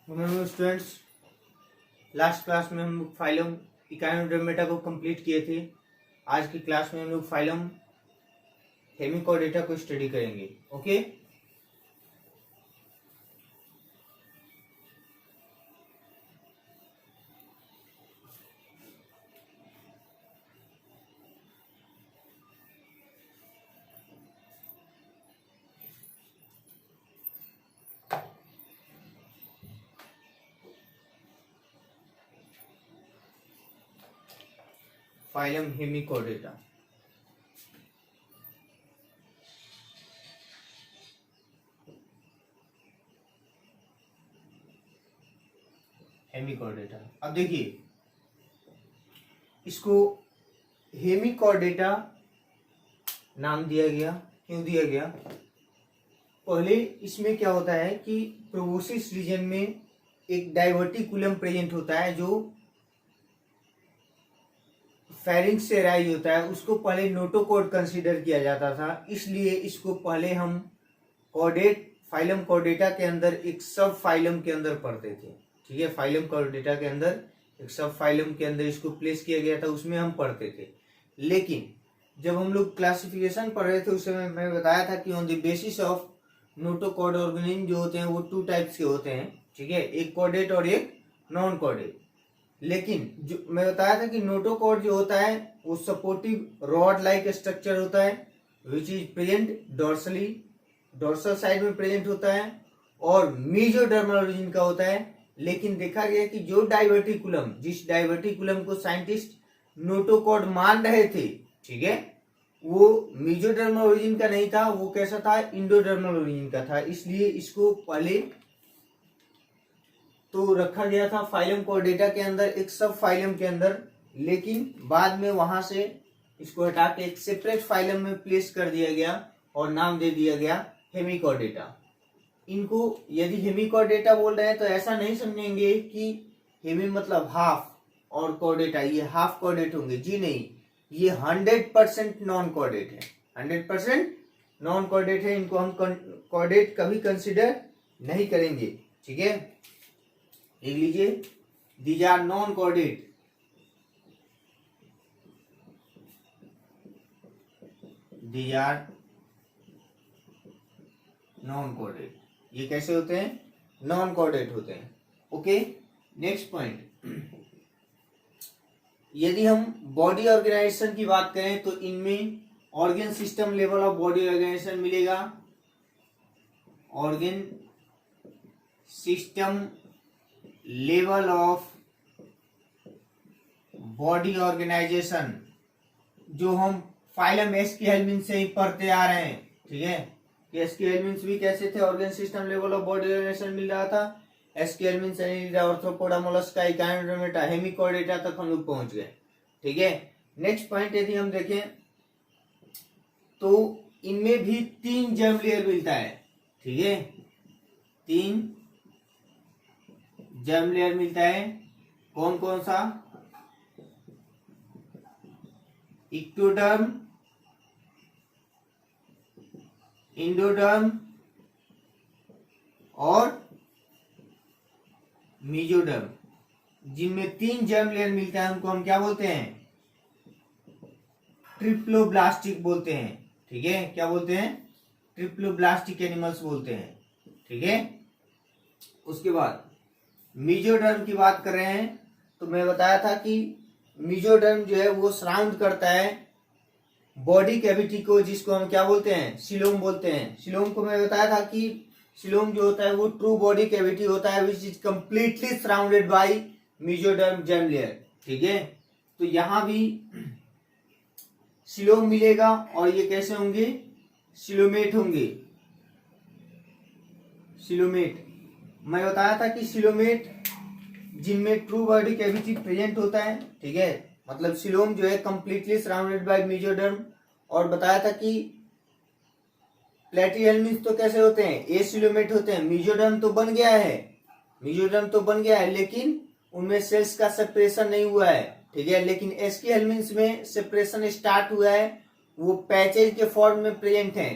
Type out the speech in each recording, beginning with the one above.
Students, last class में हम लोग फाइलम इकाइनोडर्मेटा को कंप्लीट किए थे। आज की क्लास में हम लोग फाइलम हेमिकोडेटा को स्टडी करेंगे। Okay, phylum hemichordata. हेमिकोडेटा, अब देखिए, इसको हेमिकोडेटा नाम दिया गया। क्यों दिया गया? पहले इसमें क्या होता है कि प्रोबोसिस रीजन में एक डाइवर्टिकुलम प्रेजेंट होता है जो फेरिंक्स से राइज होता है। उसको पहले नोटोकॉर्ड कंसीडर किया जाता था, इसलिए इसको पहले हम कॉर्डेट फाइलम कॉर्डेटा के अंदर एक सब फाइलम के अंदर पढ़ते थे। ठीक है, फाइलम कॉर्डेटा के अंदर एक सब फाइलम के अंदर इसको प्लेस किया गया था, उसमें हम पढ़ते थे। लेकिन जब हम लोग क्लासिफिकेशन पढ़ रहे थे उस समय मैं बताया था कि on the basis of notochord organism जो होते हैं वो 2 टाइप्स के होते हैं। ठीक है, एक कॉर्डेट और एक नॉन कॉर्डेट। लेकिन जो मैं बताया था कि नोटोकॉर्ड जो होता है वो सपोर्टिव रॉड लाइक स्ट्रक्चर होता है, which is present dorsally, dorsal side में प्रेजेंट होता है और मेसोडर्मल ओरिजिन का होता है। लेकिन देखा गया कि जो डाइवर्टिकुलम, जिस डाइवर्टिकुलम को साइंटिस्ट नोटोकॉर्ड मान रहे थे, ठीक है, वो मेसोडर्मल ओरिजिन का नहीं था, वो कैसा था? इंडोडर्मल ओरिजिन का था। इसलिए इसको पहले तो रखा गया था फाइलम कॉर्डेटा के अंदर, एक सब फाइलम के अंदर। लेकिन बाद में वहां से इसको हटा के एक सेपरेट फाइलम में प्लेस कर दिया गया और नाम दे दिया गया हेमिकोडेटा। इनको यदि हेमिकोडेटा बोल रहे हैं तो ऐसा नहीं समझेंगे कि हेमी मतलब हाफ और कॉर्डेटा ये हाफ कॉर्डेट होंगे। जी नहीं, ये 100% नॉन कॉर्डेट है, 100% नॉन कॉर्डेट है। इनको हम कॉर्डेट कभी कंसिडर नहीं करेंगे। ठीक है, लिख लीजिए, these are non chordate. These are non chordate. ये कैसे होते हैं? नॉन कॉर्डेट होते हैं। ओके, नेक्स्ट पॉइंट, यदि हम बॉडी ऑर्गेनाइजेशन की बात करें तो इनमें organ system level of body organisation मिलेगा। Organ system level of body organisation जो हम फाइलम एस्कीहेल्मिन्थ से ही पढ़ते आ रहे हैं। ठीक है, एस्कीहेल्मिन्थ भी कैसे थे? Organ system level of body organisation मिल रहा था। एस्कीहेल्मिन्थ से आर्थ्रोपोडा, मोलस्का, इकाइनोडर्मेटा, हेमिकोडेटा तक हम लोग पहुंच गए। ठीक है, नेक्स्ट पॉइंट यदि हम देखें तो इनमें भी 3 जर्म लेयर मिलता है। ठीक है, 3 जर्म लेयर मिलता है। कौन कौन सा? इक्टोडर्म, इंडोडर्म और मेसोडर्म, जिनमें 3 जर्म लेयर मिलता है उनको हम क्या बोलते हैं? ट्रिप्लोब्लास्टिक बोलते हैं। ठीक है, क्या बोलते हैं? ट्रिप्लोब्लास्टिक एनिमल्स बोलते हैं। ठीक है, उसके बाद मेसोडर्म की बात कर रहे हैं तो मैं बताया था कि मेसोडर्म जो है वो सराउंड करता है बॉडी कैविटी को, जिसको हम क्या बोलते हैं? सिलोम बोलते हैं। सिलोम को मैं बताया था कि सिलोम जो होता है वो ट्रू बॉडी कैविटी होता है which is completely surrounded by mesoderm germ layer. ठीक है, तो यहां भी सिलोम मिलेगा और ये कैसे होंगे? सिलोमेट होंगे। सिलोमेट मैं बताया था कि सिलोमेट जिनमें ट्रू बॉडी कैविटी प्रेजेंट होता है। ठीक है, मतलब सिलोम जो है कंप्लीटली सराउंडेड बाय मेसोडर्म। और बताया था कि प्लेटिहेल्मिन्थ तो कैसे होते हैं? एसिलोमेट होते हैं। मेसोडर्म तो बन गया है, मेसोडर्म तो बन गया है, लेकिन उनमें सेल्स का सेपरेशन नहीं हुआ है। ठीक है, लेकिन एस्कीहेल्मिन्थ में सेपरेशन स्टार्ट हुआ है, वो पैचेज के फॉर्म में प्रेजेंट हैं,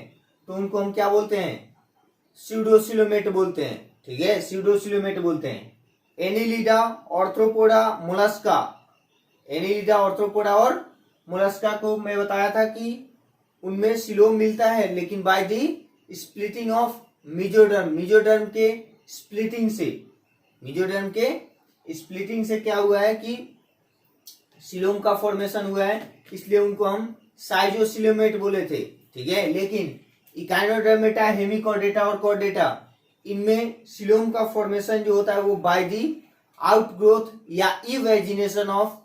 तो उनको हम क्या बोलते हैं? स्यूडोसिलोमेट बोलते हैं। ठीक है, स्यूडोसिलोमेट बोलते हैं। Annelida, Arthropoda, Mollusca. Annelida, Arthropoda और मोलस्का को मैं बताया था कि उनमें सिलोम मिलता है, लेकिन by the splitting of mesoderm. Mesoderm के स्प्लिटिंग से, मेसोडर्म के स्प्लिटिंग से क्या हुआ है कि सिलोम का फॉर्मेशन हुआ है, इसलिए उनको हम साइजोसिलोमेट बोले थे। ठीक है, लेकिन इकाइनोडर्मेटा, हेमिकॉर्डेटा और कॉर्डेटा, इनमें सिलोम का फॉर्मेशन जो होता है वो बाय दी आउटग्रोथ या इवेजिनेशन ऑफ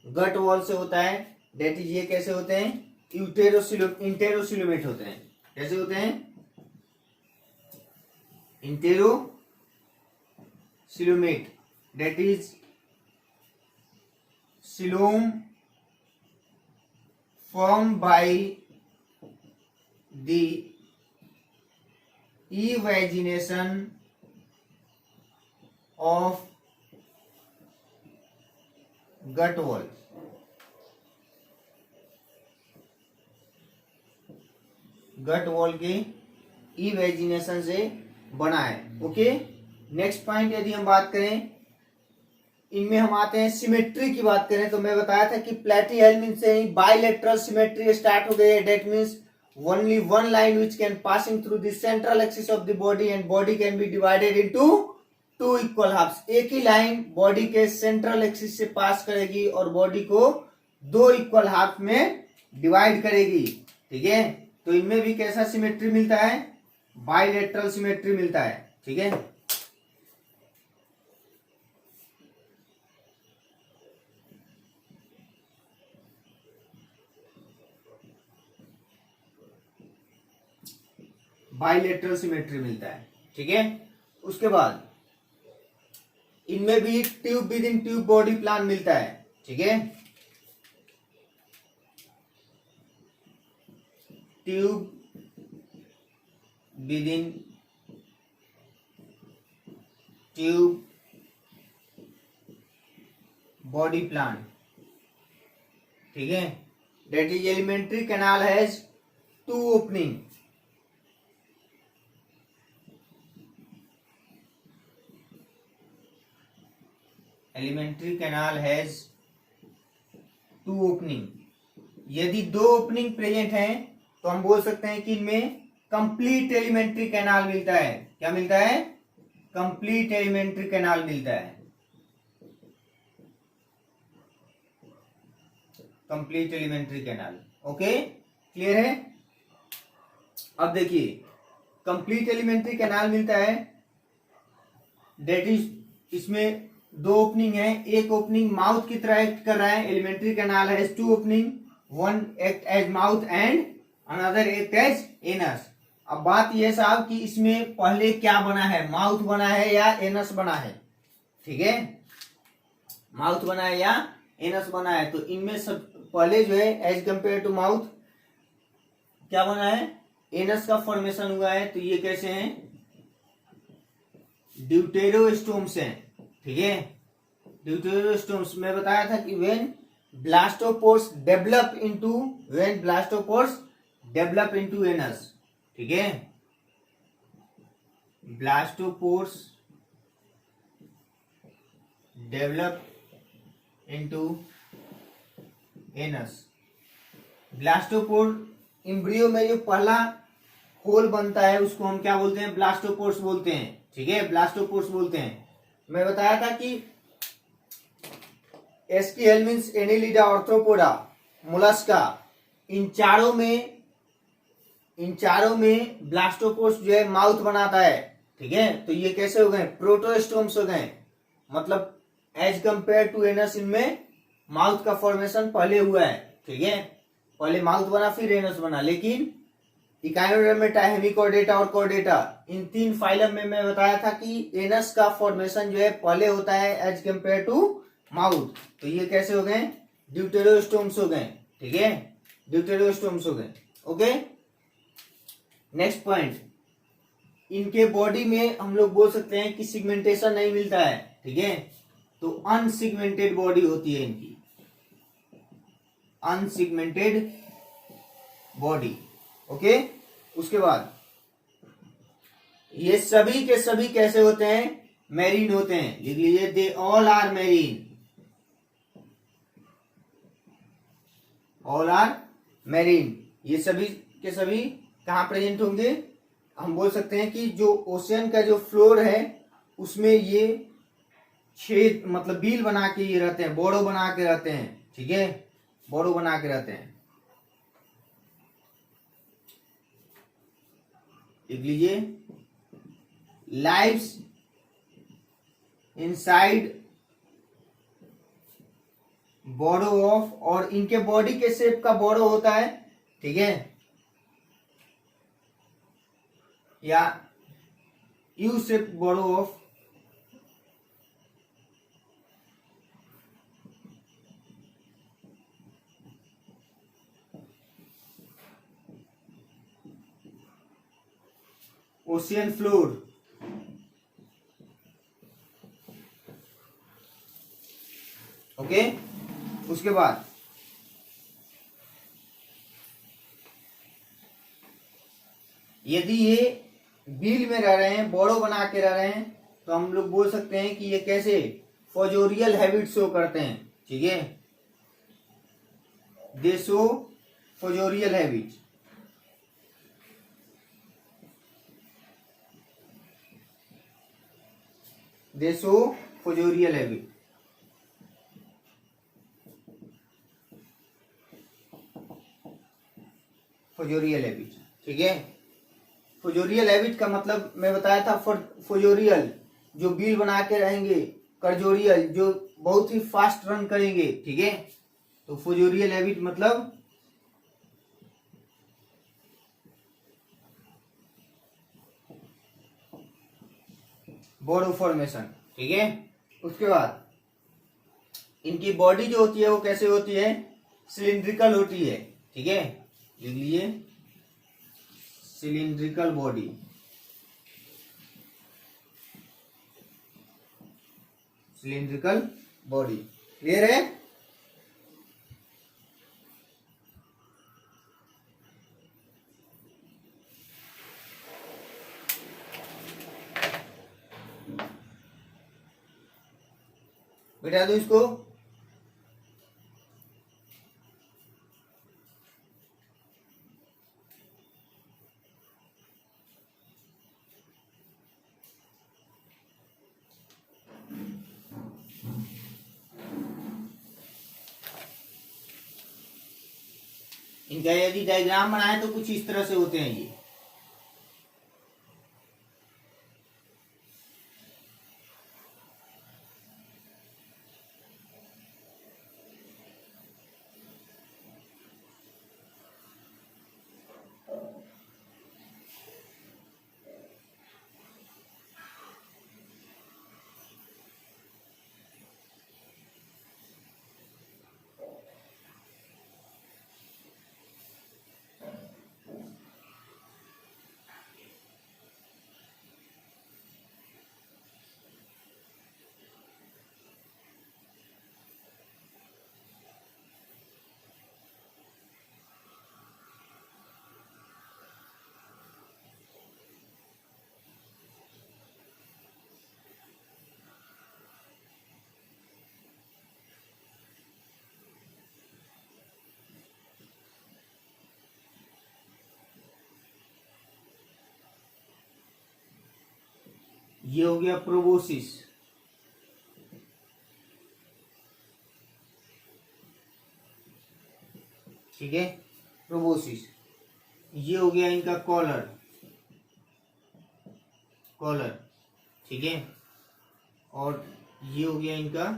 गट वॉल से होता है। दैट इज, ये कैसे होते हैं, इंटेरोसिलोमेट होते हैं। कैसे होते हैं, enterocoelomate. That is coelom formed by the evagination of gut wall। Gut wall के इवेजिनेशन से बना है। ओके, नेक्स्ट पॉइंट यदि हम बात करें, इनमें हम आते हैं सिमेट्री की बात करें तो मैं बताया था कि प्लेटीहेल्मिन्थ से ही बाइलेटरल सिमेट्री स्टार्ट हो गई है। That means only one line which can passing through the central axis of the body and body can be divided into two equal halves. एक ही लाइन बॉडी के सेंट्रल एक्सिस से pass करेगी और body को दो इक्वल हाफ में divide करेगी। ठीक है, तो इनमें भी कैसा सिमेट्री मिलता है, बाइलेटरल सिमेट्री मिलता है। ठीक है, बाइलेटरल सिमेट्री मिलता है। ठीक है, उसके बाद इनमें भी tube within tube body plan मिलता है। ठीक है, tube within tube body plan. ठीक है, that is alimentary canal has two opening. Alimentary canal has two opening. यदि दो ओपनिंग प्रेजेंट हैं तो हम बोल सकते हैं कि इनमें कंप्लीट एलिमेंट्री कैनाल मिलता है। क्या मिलता है, कंप्लीट एलिमेंट्री कैनाल मिलता है। Complete alimentary canal. Okay, clear है। अब देखिए, कंप्लीट एलिमेंट्री कैनाल मिलता है, दैट इज, इसमें दो ओपनिंग है। एक ओपनिंग माउथ की तरह एक्ट कर रहा है, alimentary canal has two opening, one act as mouth and another act as anus. अब बात यह साहब कि इसमें पहले क्या बना है, माउथ बना है या एनस बना है। ठीक है, माउथ बना है या एनस बना है, तो इनमें सब पहले जो है एज कंपेयर टू माउथ क्या बना है, एनस का फॉर्मेशन हुआ है। तो ये कैसे हैं, ड्यूटेरोस्टोम्स हैं। ठीक है, ड्यूटेरोस्टोम्स में बताया था कि when blastopores develop into anus. ठीक है, blastopores develop into anus. Blastopore embryo में जो पहला होल बनता है उसको हम क्या बोलते हैं, ब्लास्टोपोर्स बोलते हैं। ठीक है, ब्लास्टोपोर्स बोलते हैं। मैं बताया था कि एस्कीहेल्मिन्थ, एनिलिडा, ऑर्थ्रोपोडा, मोलस्का, इन चारों में ब्लास्टोपोर्स जो है माउथ बनाता है। ठीक है, तो ये कैसे हो गए, प्रोटोस्टोम्स हो गए। मतलब एज कंपेयर टू एनस इनमें माउथ का फॉर्मेशन पहले हुआ है। ठीक है, पहले माउथ बना फिर एनस बना। लेकिन इकाइनोडर्मेटा, हेमिकॉर्डेटा और कॉर्डेटा, इन तीन फाइलम में मैं बताया था कि एनस का फॉर्मेशन जो है पहले होता है एज कंपेयर टू माउथ। तो ये कैसे हो गए, ड्यूटेरोस्टोम्स हो गए। ठीक है, ड्यूटेरोस्टोम्स हो गए। ओके, नेक्स्ट पॉइंट, इनके बॉडी में हम लोग बोल सकते हैं कि सिगमेंटेशन नहीं मिलता है। ठीक है, तो अनसिगमेंटेड बॉडी होती है इनकी, अनसिगमेंटेड बॉडी। ओके, उसके बाद ये सभी के सभी कैसे होते हैं? मैरीन होते हैं। लिख लीजिए, they all are marine, all are marine. ये सभी के सभी कहाँ प्रेजेंट होंगे? हम बोल सकते हैं कि जो ओशियन का जो फ्लोर है उसमें ये छेद मतलब बिल बना के ये रहते हैं, बोड़ो बना के रहते हैं। ठीक है, बोड़ो बना के रहते हैं। लिख लीजिए, लाइव्स इनसाइड बोरो ऑफ, और इनके बॉडी के शेप का बोरो होता है। ठीक है, या U shape burrow of ocean floor. Okay, उसके बाद यदि ये बिल में रह रहे हैं, बोड़ो बना के रह रहे हैं, तो हम लोग बोल सकते हैं कि ये कैसे फोजोरियल हैबिट शो करते हैं। ठीक है, they show fossorial habit. They show fossorial habit. Fossorial habit. ठीक है, फोजोरियल हैबिट का मतलब मैं बताया था। फोजोरियल जो बिल बना के रहेंगे, करजोरियल जो बहुत ही फास्ट रन करेंगे। ठीक है, तो फोजोरियल हैबिट मतलब बोरो फॉर्मेशन। ठीक है, उसके बाद इनकी बॉडी जो होती है वो कैसे होती है? सिलिंड्रिकल होती है। ठीक है, लिख लीजिए, cylindrical body. Cylindrical body clear है? बिठा दो इसको। इनका यदि डायग्राम बनाए तो कुछ इस तरह से होते हैं ये। ये हो गया प्रोबोसिस। ठीक है, प्रोबोसिस। ये हो गया इनका कॉलर। कॉलर। ठीक है, और ये हो गया इनका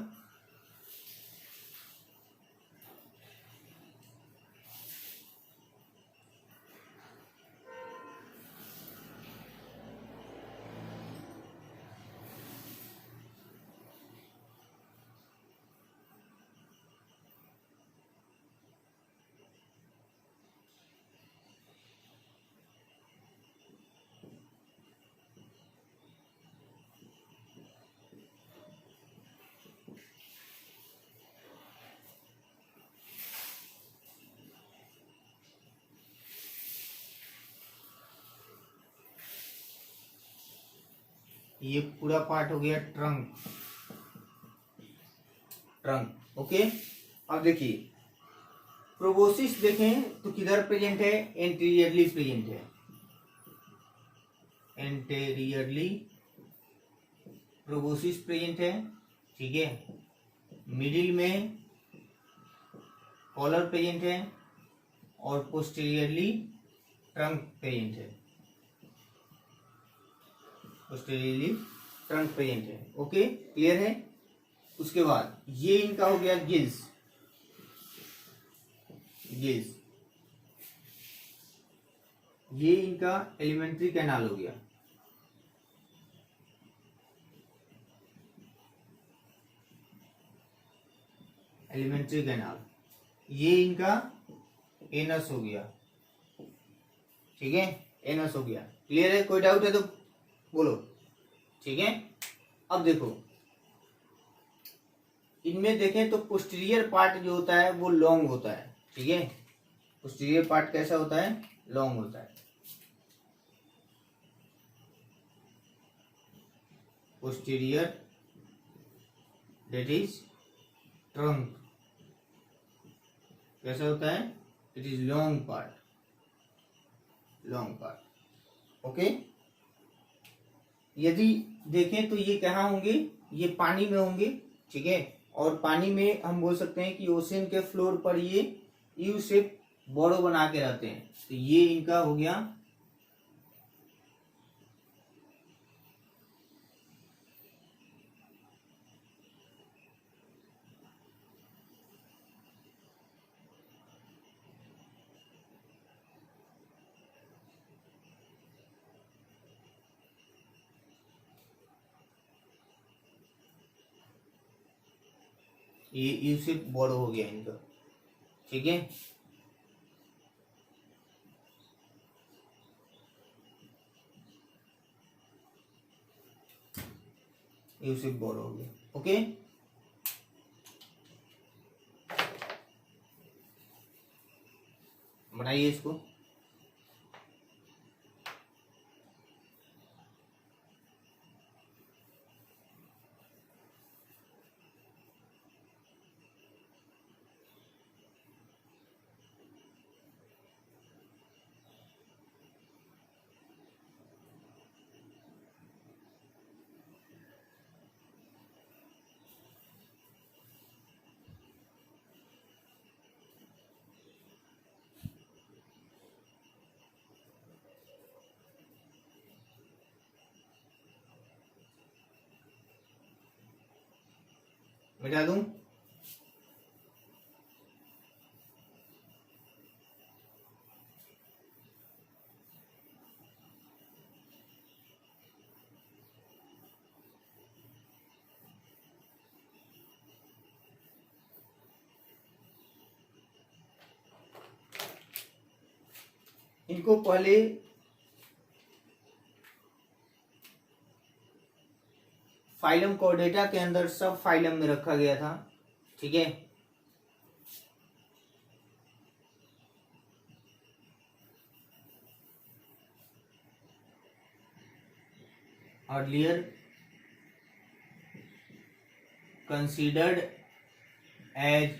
ये पूरा पार्ट हो गया ट्रंक। Trunk okay. अब देखिए प्रोबोसिस देखें तो किधर प्रेजेंट है, एंटीरियरली प्रेजेंट है, एंटीरियरली प्रोबोसिस प्रेजेंट है, ठीक है। मिडिल में कॉलर प्रेजेंट है और पोस्टीरियरली ट्रंक प्रेजेंट है, पोस्टीरियरली ट्रंक प्रेजेंट है। ओके क्लियर है। उसके बाद ये इनका हो गया गिल्स, गिल्स, ये इनका एलिमेंट्री कैनाल हो गया, एलिमेंट्री कैनाल। ये इनका एनस हो गया, ठीक है, एनस हो गया। क्लियर है, कोई डाउट है तो बोलो, ठीक है। अब देखो इनमें देखें तो पोस्टीरियर पार्ट जो होता है वो लॉन्ग होता है, ठीक है। पोस्टीरियर पार्ट कैसा होता है, लॉन्ग होता है। पोस्टीरियर दैट इज ट्रंक कैसा होता है, it is long part, long part. Okay. यदि देखें तो ये कहाँ होंगे, ये पानी में होंगे, ठीक है। और पानी में हम बोल सकते हैं कि ओशन के फ्लोर पर ये यू शेप बोरो बना के रहते हैं। तो ये इनका हो गया ये यू शेप बोरो हो गया इनका, ठीक है। यू शेप बोरो हो गया, ओके। बनाइए इसको। मिटा दूं, इनको पहले फाइलम कॉर्डेटा के अंदर सब फाइलम में रखा गया था, ठीक है। अर्लियर कंसीडर्ड एज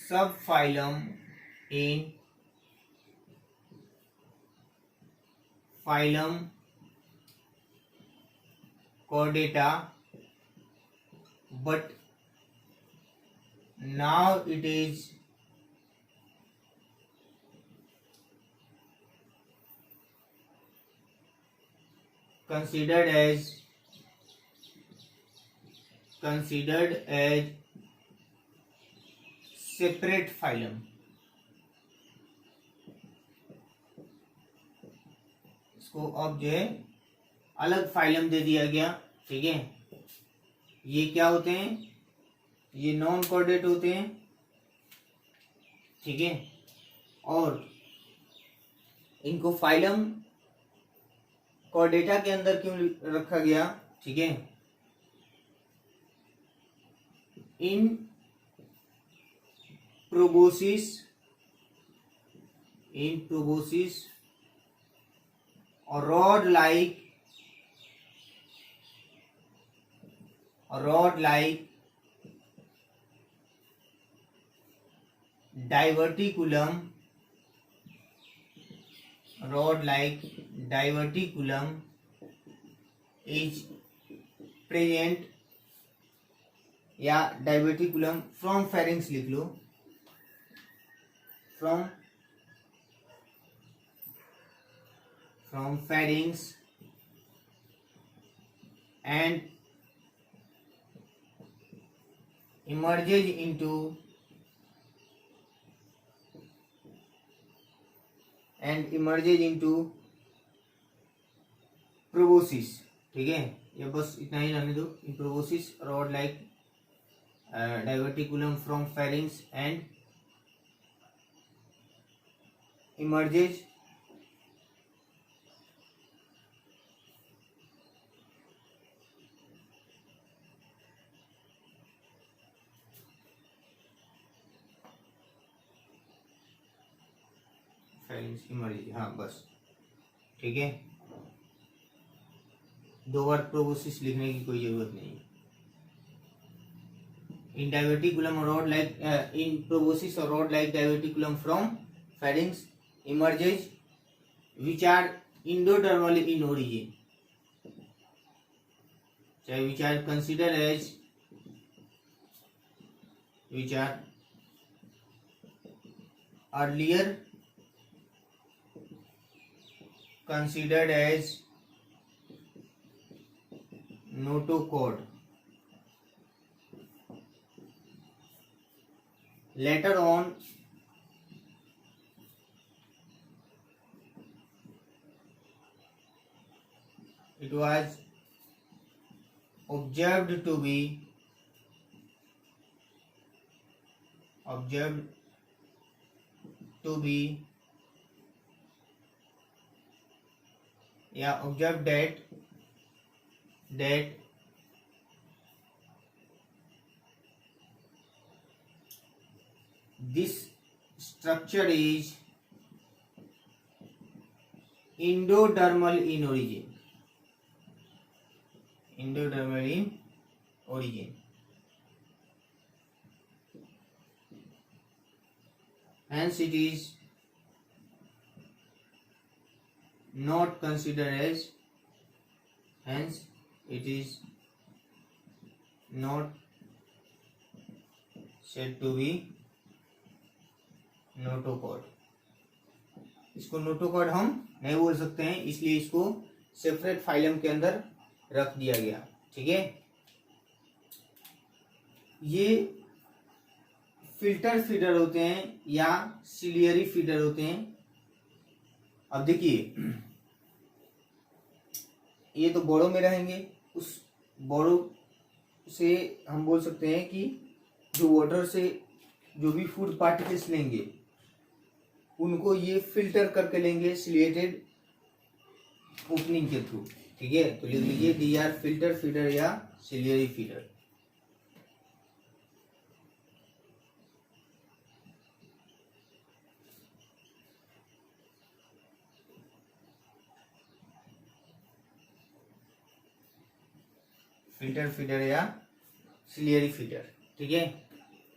सब phylum in phylum chordata, but now it is considered as separate phylum। इसको अब जो है अलग फाइलम दे दिया गया, ठीक है। ये क्या होते हैं, ये नॉन कॉर्डेट होते हैं, ठीक है। और इनको फाइलम कॉर्डेटा के अंदर क्यों रखा गया, ठीक है। इन प्रोबोसिस और rod like diverticulum is present, या diverticulum from pharynx लिख लो, from pharynx and emerges into proboscis. ठीक है, ये बस इतना ही रहने दो. proboscis rod like diverticulum from pharynx and emerges हाँ बस ठीक है, 2 बार प्रोबोसिस लिखने की कोई जरूरत नहीं. इन diverticulum rod like in proboscis or rod like diverticulum from pharynx emerges which are endodermal in origin, which are considered as earlier considered as notochord. Later on it was observed to be observed that this structure is endodermal in origin. Hence it is not considered as, hence it is not said to be notochord. इसको notochord हम नहीं बोल सकते हैं, इसलिए इसको separate phylum के अंदर रख दिया गया. ठीक है, ये फिल्टर फीडर होते हैं या सिलियरी फीडर होते हैं. अब देखिए, ये तो बोरो में रहेंगे, उस बोरो से हम बोल सकते हैं कि जो वाटर से जो भी फूड पार्टिकल्स लेंगे उनको ये फिल्टर करके लेंगे सिलिएटेड ओपनिंग के थ्रू. ठीक है, तो लिख लीजिए डी आर फिल्टर फीडर या सिलियरी फीडर. फिल्टर फीडर या सिलियरी फीडर. ठीक है,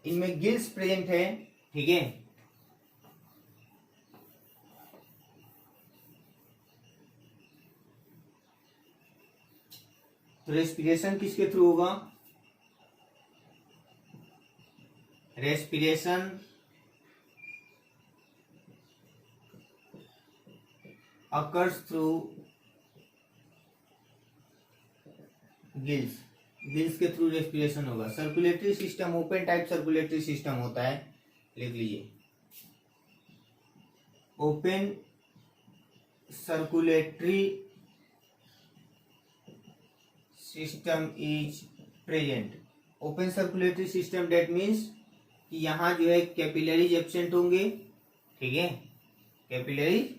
इनमें गिल्स प्रेजेंट है. ठीक है, तो रेस्पिरेशन किसके थ्रू होगा? Respiration occurs through gills. Gills के थ्रू रेस्पिरेशन होगा. Circulatory system open type circulatory system होता है, लिख लीजिए. Open circulatory system is present. Open circulatory system that means कि यहाँ जो है कैपिलरीज एब्सेंट होंगे. ठीक है, कैपिलरीज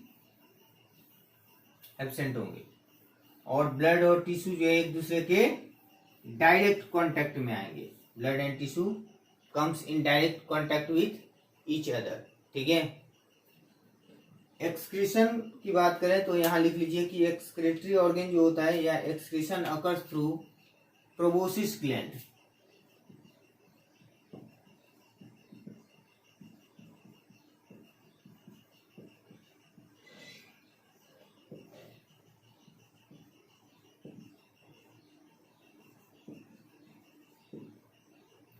एब्सेंट होंगे और ब्लड और टिश्यू जो है एक दूसरे के डायरेक्ट कांटेक्ट में आएंगे. Blood and tissue comes in direct contact with each other. ठीक है, एक्सक्रीशन की बात करें तो यहाँ लिख लीजिए कि एक्सक्रीटरी ऑर्गन जो होता है या excretion occurs through proboscis gland.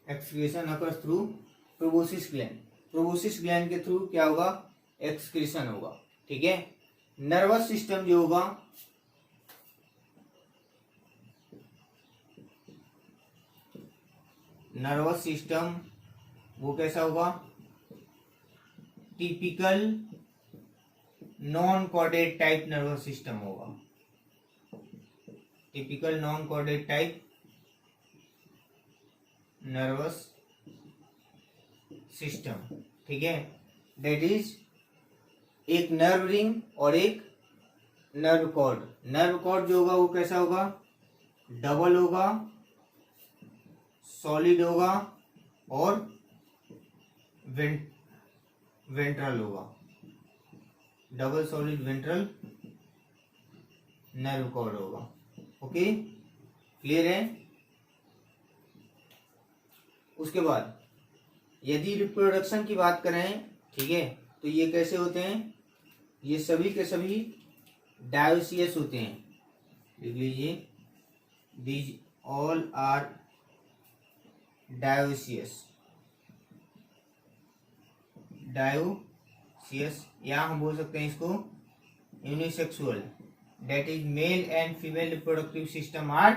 Excretion occurs through proboscis gland. Proboscis gland के थ्रू क्या होगा, एक्सक्रीशन होगा। ठीक है। नर्वस सिस्टम जो होगा, नर्वस सिस्टम वो कैसा होगा, typical non chordate type nervous system होगा। Typical non chordate type nervous system. ठीक है। दैट इज एक नर्व रिंग और एक नर्व कॉर्ड। नर्व कॉर्ड जो होगा वो कैसा होगा, डबल होगा, सॉलिड होगा और वेंट्रल होगा। Double solid ventral nerve cord होगा। ओके, क्लियर है। उसके बाद यदि रिप्रोडक्शन की बात करें, ठीक है, तो ये कैसे होते हैं, ये सभी के सभी डायोसियस होते हैं। लिख लीजिए, these all are dioecious. Dioecious या हम बोल सकते हैं इसको unisexual. That is male and female reproductive system are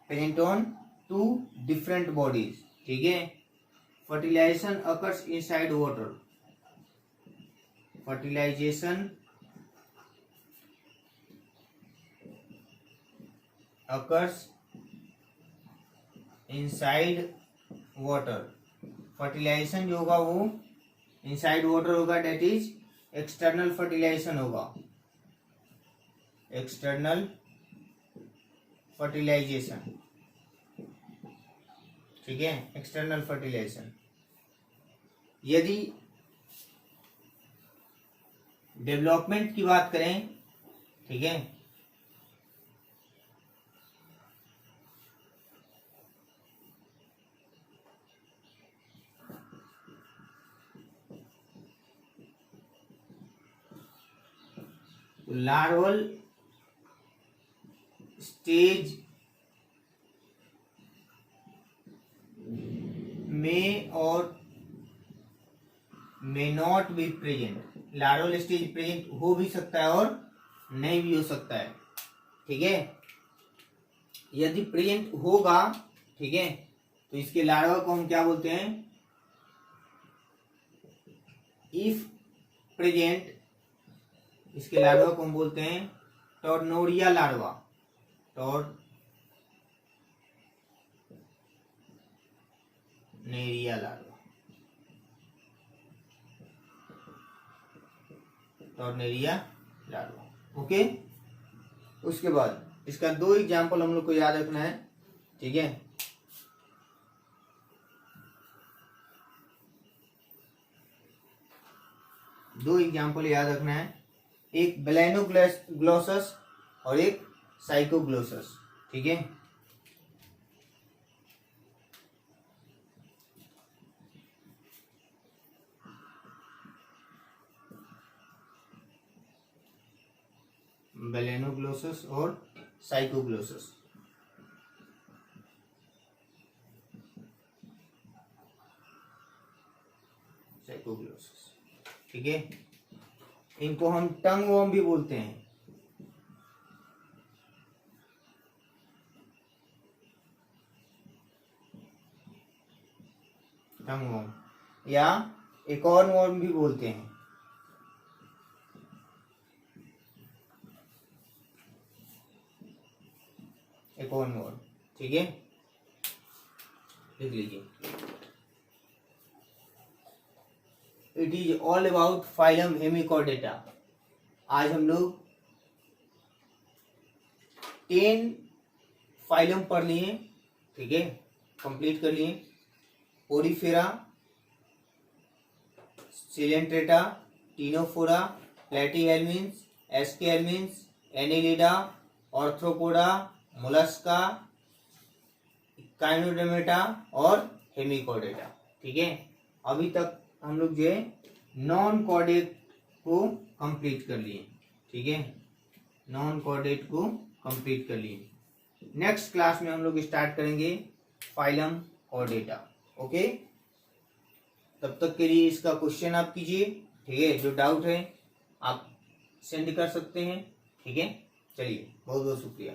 present on two different bodies. ठीक है। Fertilization occurs inside water. Fertilization occurs inside water. Fertilization जो होगा वो इनसाइड वाटर होगा। डेट इज एक्सटर्नल फर्टिलाइजेशन होगा। External fertilization. ठीक है, external fertilisation. यदि डेवलपमेंट की बात करें, ठीक है, लार्वल स्टेज में और may not be present. Larval stage present हो भी सकता है और नहीं भी हो सकता है। ठीक है। यदि प्रेजेंट होगा, ठीक है, तो इसके लार्वा को हम क्या बोलते हैं, इफ प्रेजेंट, इसके लार्वा को हम बोलते हैं tornaria larva. Tornaria larva. Tornaria larva. Okay. उसके बाद इसका 2 एग्जाम्पल हम लोग को याद रखना है। ठीक है। दो एग्जाम्पल याद रखना है, एक बेलेनोग्लोसस और एक साइकोग्लोसस। ठीक है। बेलेनोग्लोसस और साइकोग्लोसस। साइकोग्लोसस। ठीक है। इनको हम टंग वॉर्म भी बोलते हैं। टंग वॉर्म या एकॉर्न वॉर्म भी बोलते हैं। Acorn worm. ठीक है, लिख लीजिए। It is all about phylum hemichordata. आज हम लोग 10 फाइलम पढ़ लिए। ठीक है, कंप्लीट कर लिए। Porifera, Coelenterata, Ctenophora, Platyhelminthes, Aschelminthes, Annelida, Arthropoda, Mollusca, Echinodermata और हेमिकोडेटा। ठीक है, अभी तक हम लोग जो है नॉन कॉर्डेट को कंप्लीट कर लिए। ठीक है, नॉन कॉर्डेट को कंप्लीट कर लिए। नेक्स्ट क्लास में हम लोग स्टार्ट करेंगे फाइलम कॉर्डेटा। ओके, तब तक के लिए इसका क्वेश्चन आप कीजिए। ठीक है, जो डाउट है आप सेंड कर सकते हैं। ठीक है, चलिए, बहुत बहुत शुक्रिया।